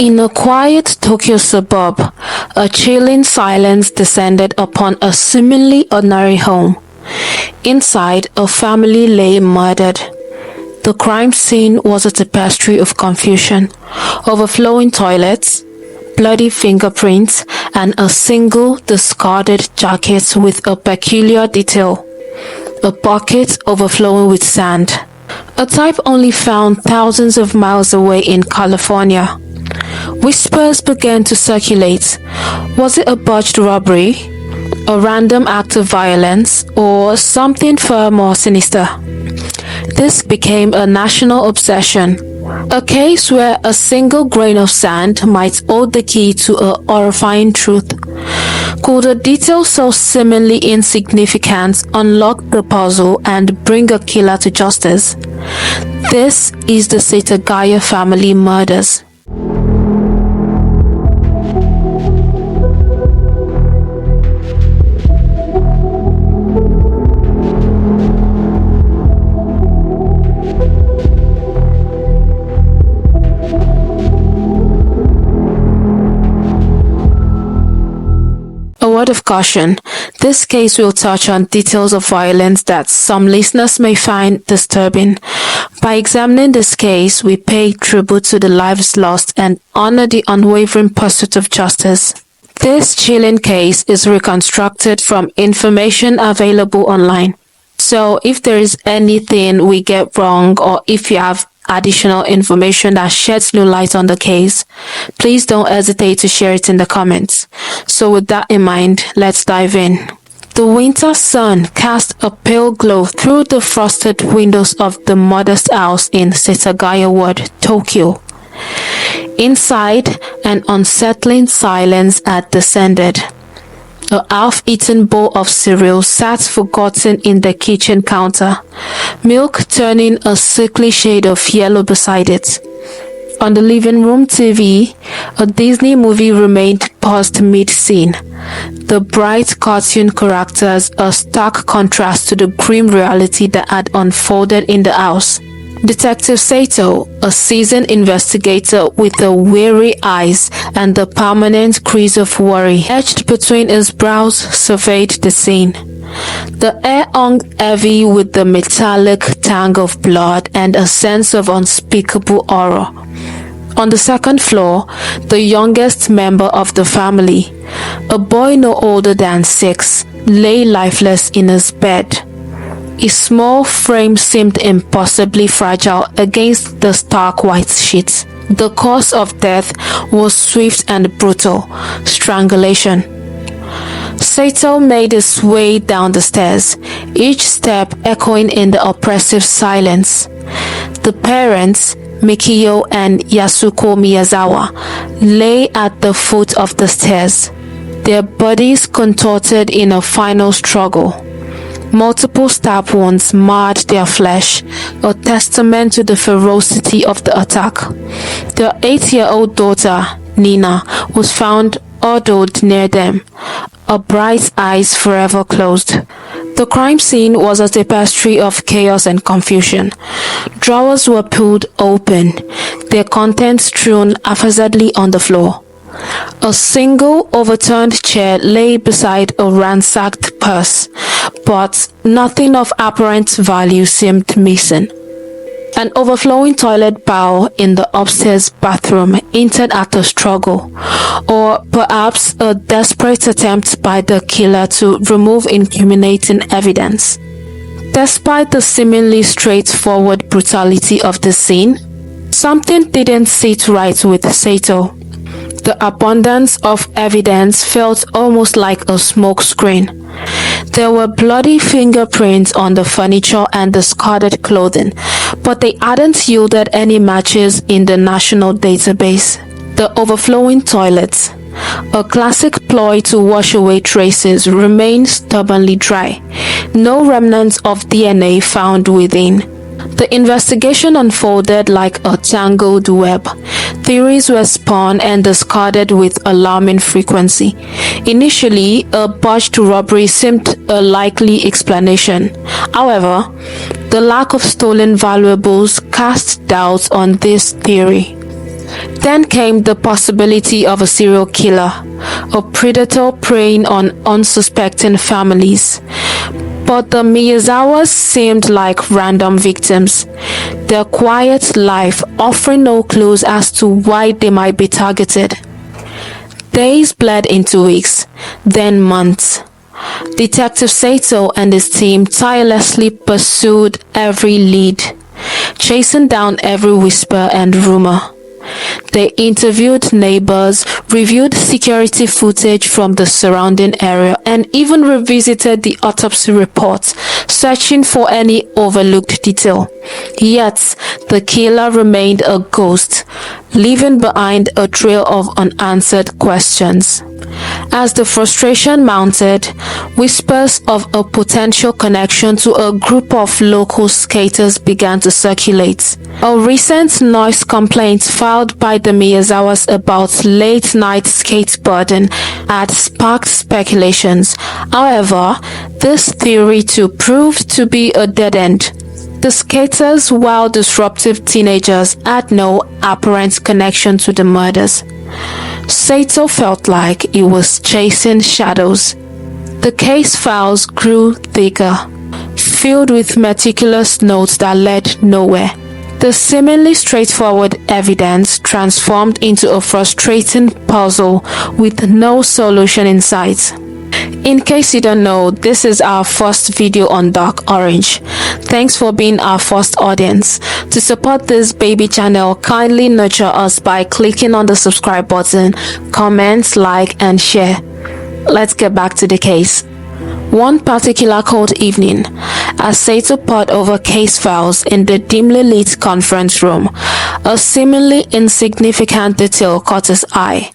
In a quiet Tokyo suburb, a chilling silence descended upon a seemingly ordinary home. Inside, a family lay murdered. The crime scene was a tapestry of confusion, overflowing toilets, bloody fingerprints, and a single discarded jacket with a peculiar detail: a bucket overflowing with sand. A type only found thousands of miles away in California. Whispers began to circulate. Was it a botched robbery, a random act of violence, or something far more sinister? This became a national obsession, a case where a single grain of sand might hold the key to a horrifying truth. Could a detail so seemingly insignificant unlock the puzzle and bring a killer to justice? This is the Setagaya family murders. A word of caution, this case will touch on details of violence that some listeners may find disturbing. By examining this case, we pay tribute to the lives lost and honor the unwavering pursuit of justice. This chilling case is reconstructed from information available online. So if there is anything we get wrong, or if you have additional information that sheds new light on the case, please don't hesitate to share it in the comments. So with that in mind, let's dive in. The winter sun cast a pale glow through the frosted windows of the modest house in Setagaya Ward, Tokyo. Inside, an unsettling silence had descended. A half-eaten bowl of cereal sat forgotten in the kitchen counter, milk turning a sickly shade of yellow beside it. On the living room TV, a Disney movie remained paused mid-scene. The bright cartoon characters a stark contrast to the grim reality that had unfolded in the house. Detective Saito, a seasoned investigator with the weary eyes and the permanent crease of worry etched between his brows, surveyed the scene. The air hung heavy with the metallic tang of blood and a sense of unspeakable horror. On the second floor, the youngest member of the family, a boy no older than 6, lay lifeless in his bed. His small frame seemed impossibly fragile against the stark white sheets. The cause of death was swift and brutal: strangulation. Saito made his way down the stairs, each step echoing in the oppressive silence. The parents, Mikio and Yasuko Miyazawa, lay at the foot of the stairs, their bodies contorted in a final struggle. Multiple stab wounds marred their flesh, a testament to the ferocity of the attack. Their 8-year-old daughter, Nina, was found huddled near them, her bright eyes forever closed. The crime scene was a tapestry of chaos and confusion. Drawers were pulled open, their contents strewn haphazardly on the floor. A single overturned chair lay beside a ransacked purse, but nothing of apparent value seemed missing. An overflowing toilet bowl in the upstairs bathroom hinted at a struggle, or perhaps a desperate attempt by the killer to remove incriminating evidence. Despite the seemingly straightforward brutality of the scene, something didn't sit right with Saito. The abundance of evidence felt almost like a smokescreen. There were bloody fingerprints on the furniture and discarded clothing, but they hadn't yielded any matches in the national database. The overflowing toilets, a classic ploy to wash away traces, remained stubbornly dry. No remnants of DNA found within. The investigation unfolded like a tangled web. Theories were spun and discarded with alarming frequency. Initially, a botched robbery seemed a likely explanation. However, the lack of stolen valuables cast doubts on this theory. Then came the possibility of a serial killer, a predator preying on unsuspecting families. But the Miyazawas seemed like random victims, their quiet life offering no clues as to why they might be targeted. Days bled into weeks, then months. Detective Sato and his team tirelessly pursued every lead, chasing down every whisper and rumor. They interviewed neighbors, reviewed security footage from the surrounding area, and even revisited the autopsy reports, searching for any overlooked detail. Yet, the killer remained a ghost, leaving behind a trail of unanswered questions. As the frustration mounted, whispers of a potential connection to a group of local skaters began to circulate. A recent noise complaint filed by the Miyazawas about late-night skateboarding had sparked speculations. However, this theory too proved to be a dead end. The skaters, while disruptive teenagers, had no apparent connection to the murders. Sato felt like he was chasing shadows. The case files grew thicker, filled with meticulous notes that led nowhere. The seemingly straightforward evidence transformed into a frustrating puzzle with no solution in sight. In case you don't know, this is our first video on Dark Orange. Thanks for being our first audience. To support this baby channel, kindly nurture us by clicking on the subscribe button, comment, like, and share. Let's get back to the case. One particular cold evening, as Sato pored over case files in the dimly lit conference room, a seemingly insignificant detail caught his eye.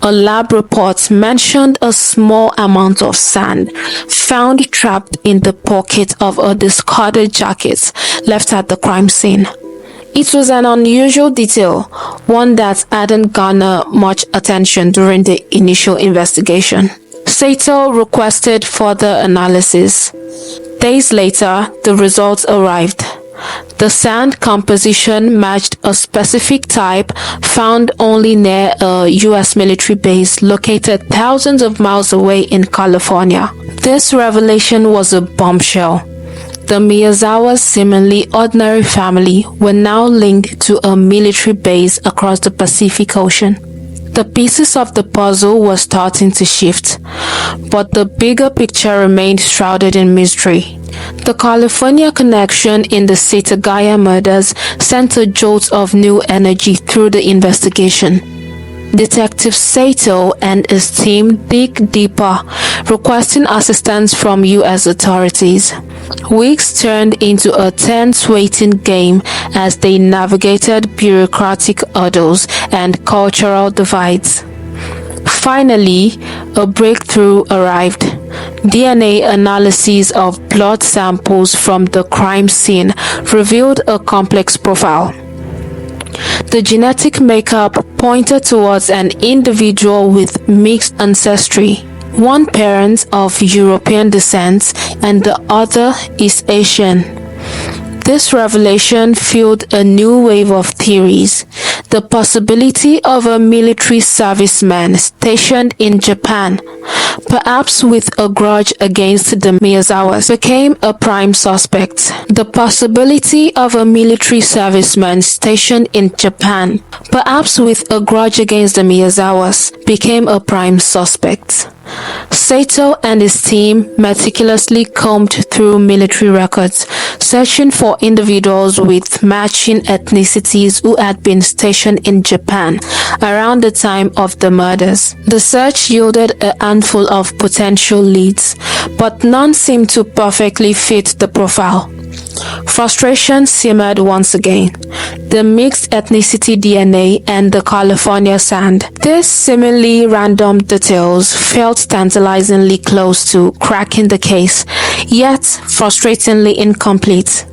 A lab report mentioned a small amount of sand found trapped in the pocket of a discarded jacket left at the crime scene. It was an unusual detail, one that hadn't garnered much attention during the initial investigation. Sato requested further analysis. Days later, the results arrived. The sand composition matched a specific type found only near a US military base located thousands of miles away in California. This revelation was a bombshell. The Miyazawa's seemingly ordinary family were now linked to a military base across the Pacific Ocean. The pieces of the puzzle were starting to shift, but the bigger picture remained shrouded in mystery. The California connection in the Setagaya murders sent a jolt of new energy through the investigation. Detective Sato and his team dig deeper, requesting assistance from US authorities. Weeks turned into a tense waiting game as they navigated bureaucratic hurdles and cultural divides. Finally, a breakthrough arrived. DNA analysis of blood samples from the crime scene revealed a complex profile. The genetic makeup pointed towards an individual with mixed ancestry. One parent of European descent and the other is Asian. This revelation fueled a new wave of theories. The possibility of a military serviceman stationed in Japan, perhaps with a grudge against the Miyazawas, became a prime suspect. The possibility of a military serviceman stationed in Japan, perhaps with a grudge against the Miyazawas, became a prime suspect. Sato and his team meticulously combed through military records, searching for individuals with matching ethnicities who had been stationed in Japan around the time of the murders. The search yielded a handful of potential leads, but none seemed to perfectly fit the profile. Frustration simmered once again. The mixed ethnicity DNA and the California sand. These seemingly random details felt tantalizingly close to cracking the case, yet frustratingly incomplete.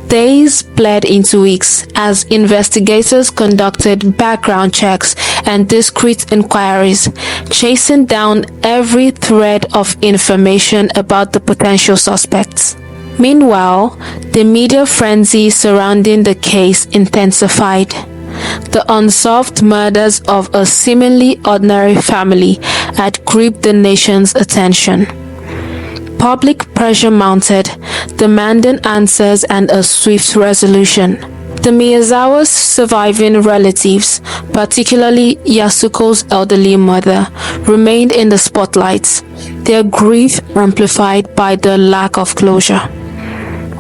Days bled into weeks as investigators conducted background checks and discreet inquiries, chasing down every thread of information about the potential suspects. Meanwhile, the media frenzy surrounding the case intensified. The unsolved murders of a seemingly ordinary family had gripped the nation's attention. Public pressure mounted, demanding answers and a swift resolution. The Miyazawa's surviving relatives, particularly Yasuko's elderly mother, remained in the spotlight, their grief amplified by the lack of closure.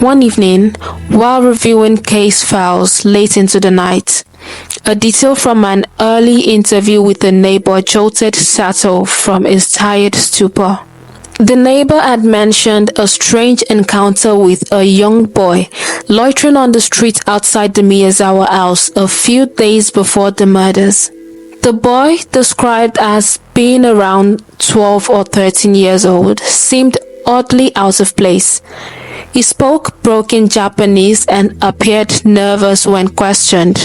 One evening, while reviewing case files late into the night, a detail from an early interview with a neighbor jolted Sato from his tired stupor. The neighbor had mentioned a strange encounter with a young boy loitering on the street outside the Miyazawa house a few days before the murders. The boy, described as being around 12 or 13 years old, seemed oddly out of place. He spoke broken Japanese and appeared nervous when questioned.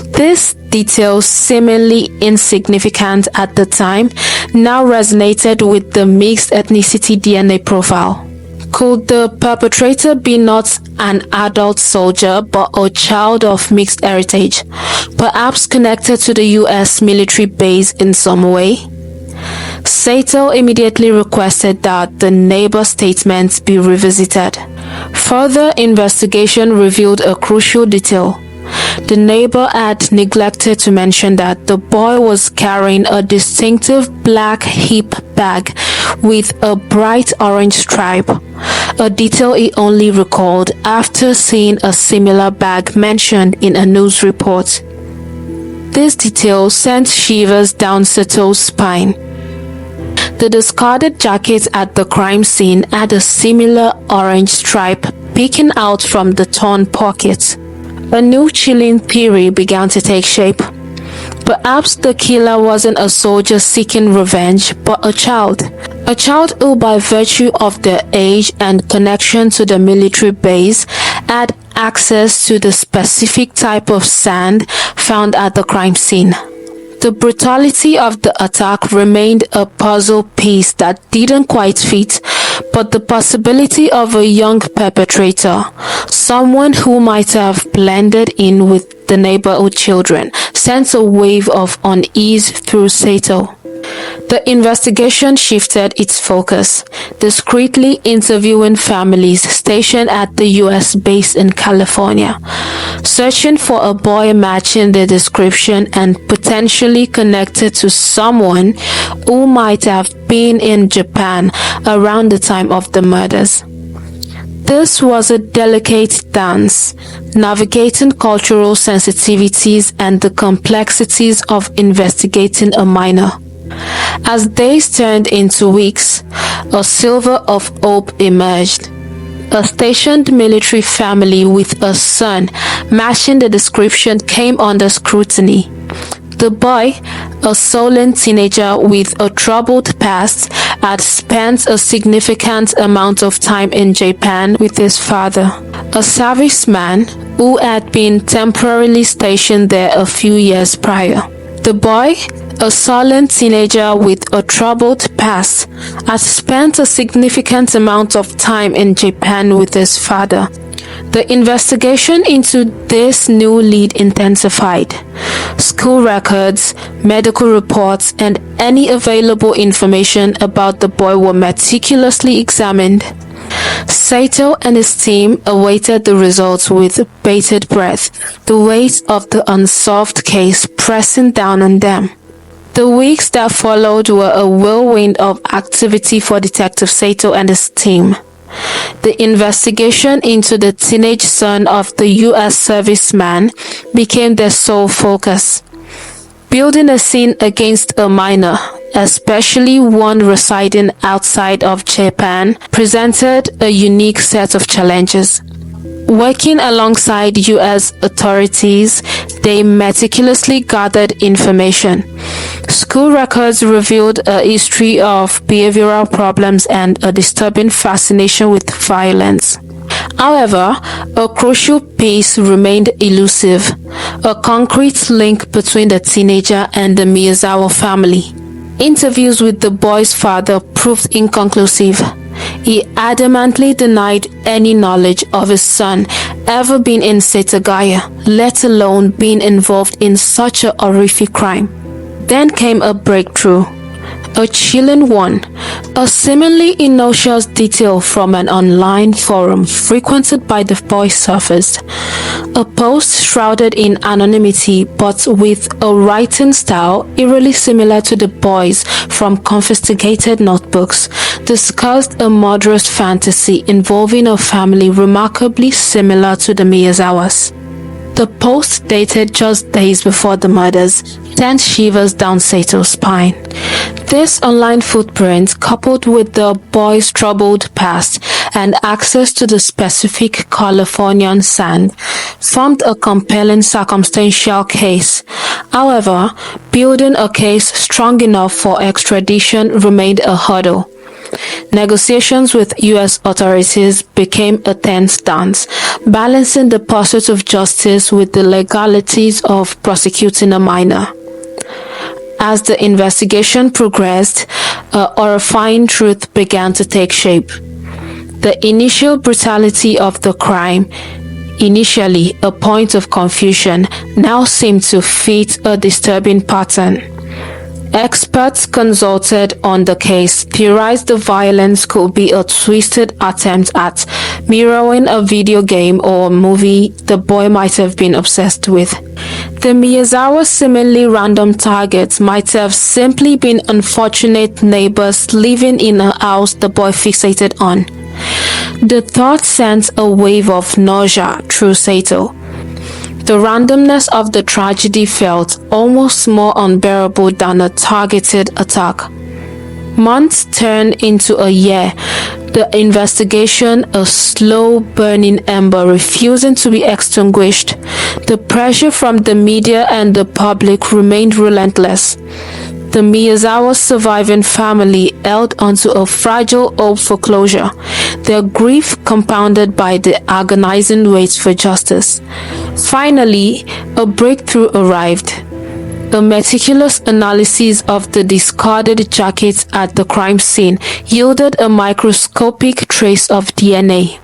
This detail, seemingly insignificant at the time, now resonated with the mixed ethnicity DNA profile. Could the perpetrator be not an adult soldier but a child of mixed heritage, perhaps connected to the US military base in some way? Sato immediately requested that the neighbor's statement be revisited. Further investigation revealed a crucial detail. The neighbor had neglected to mention that the boy was carrying a distinctive black hip bag with a bright orange stripe, a detail he only recalled after seeing a similar bag mentioned in a news report. This detail sent shivers down Sato's spine. The discarded jacket at the crime scene had a similar orange stripe peeking out from the torn pocket. A new chilling theory began to take shape. Perhaps the killer wasn't a soldier seeking revenge, but a child. A child who, by virtue of their age and connection to the military base, had access to the specific type of sand found at the crime scene. The brutality of the attack remained a puzzle piece that didn't quite fit, but the possibility of a young perpetrator, someone who might have blended in with the neighborhood children, sent a wave of unease through Sato. The investigation shifted its focus, discreetly interviewing families stationed at the US base in California, searching for a boy matching the description and potentially connected to someone who might have been in Japan around the time of the murders. This was a delicate dance, navigating cultural sensitivities and the complexities of investigating a minor. As days turned into weeks, a silver of hope emerged. A stationed military family with a son matching the description came under scrutiny. The boy, a sullen teenager with a troubled past, had spent a significant amount of time in Japan with his father, a serviceman who had been temporarily stationed there a few years prior. The boy, a sullen teenager with a troubled past, had spent a significant amount of time in Japan with his father. The investigation into this new lead intensified. School records, medical reports, and any available information about the boy were meticulously examined. Sato and his team awaited the results with bated breath, the weight of the unsolved case pressing down on them. The weeks that followed were a whirlwind of activity for Detective Sato and his team. The investigation into the teenage son of the US serviceman became their sole focus. Building a scene against a minor, especially one residing outside of Japan, presented a unique set of challenges. Working alongside US authorities, they meticulously gathered information. School records revealed a history of behavioral problems and a disturbing fascination with violence. However, a crucial piece remained elusive, a concrete link between the teenager and the Miyazawa family. Interviews with the boy's father proved inconclusive. He adamantly denied any knowledge of his son ever been in Setagaya, let alone being involved in such a horrific crime. Then came a breakthrough. A chilling one, a seemingly innocuous detail from an online forum frequented by the boys surfaced. A post shrouded in anonymity but with a writing style eerily similar to the boys from confiscated notebooks discussed a murderous fantasy involving a family remarkably similar to the Miyazawas. The post, dated just days before the murders, sent shivers down Sato's spine. This online footprint, coupled with the boy's troubled past and access to the specific Californian sand, formed a compelling circumstantial case. However, building a case strong enough for extradition remained a hurdle. Negotiations with U.S. authorities became a tense dance, balancing the pursuit of justice with the legalities of prosecuting a minor. As the investigation progressed, a horrifying truth began to take shape. The initial brutality of the crime, initially a point of confusion, now seemed to fit a disturbing pattern. Experts consulted on the case theorized the violence could be a twisted attempt at mirroring a video game or movie the boy might have been obsessed with. The Miyazawa seemingly random targets might have simply been unfortunate neighbors living in a house the boy fixated on. The thought sent a wave of nausea through Sato. The randomness of the tragedy felt almost more unbearable than a targeted attack. Months turned into a year, the investigation a slow burning ember refusing to be extinguished. The pressure from the media and the public remained relentless. The Miyazawa surviving family held onto a fragile hope for closure, their grief compounded by the agonizing wait for justice. Finally, a breakthrough arrived. A meticulous analysis of the discarded jacket at the crime scene yielded a microscopic trace of DNA,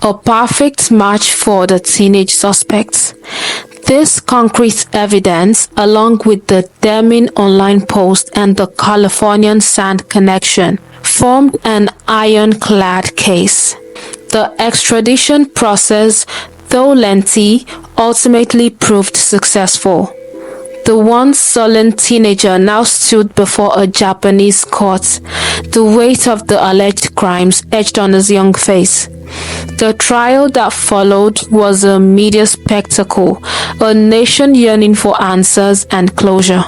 a perfect match for the teenage suspects. This concrete evidence, along with the damning online post and the Californian sand connection, formed an ironclad case. The extradition process, though lengthy, ultimately proved successful. The once sullen teenager now stood before a Japanese court, the weight of the alleged crimes etched on his young face. The trial that followed was a media spectacle, a nation yearning for answers and closure.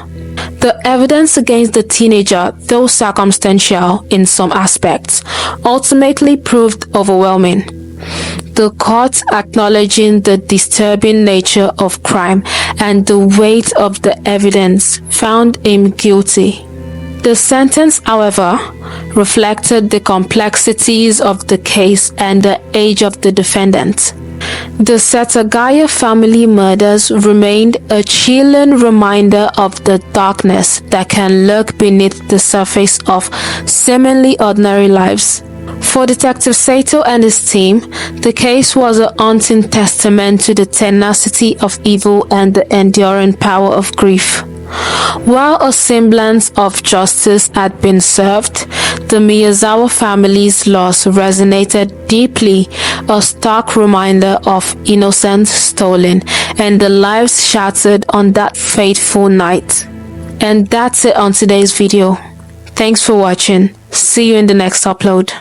The evidence against the teenager, though circumstantial in some aspects, ultimately proved overwhelming. The court, acknowledging the disturbing nature of crime and the weight of the evidence, found him guilty. The sentence, however, reflected the complexities of the case and the age of the defendant. The Setagaya family murders remained a chilling reminder of the darkness that can lurk beneath the surface of seemingly ordinary lives. For Detective Sato and his team, the case was a haunting testament to the tenacity of evil and the enduring power of grief. While a semblance of justice had been served, the Miyazawa family's loss resonated deeply, a stark reminder of innocence stolen and the lives shattered on that fateful night. And that's it on today's video. Thanks for watching. See you in the next upload.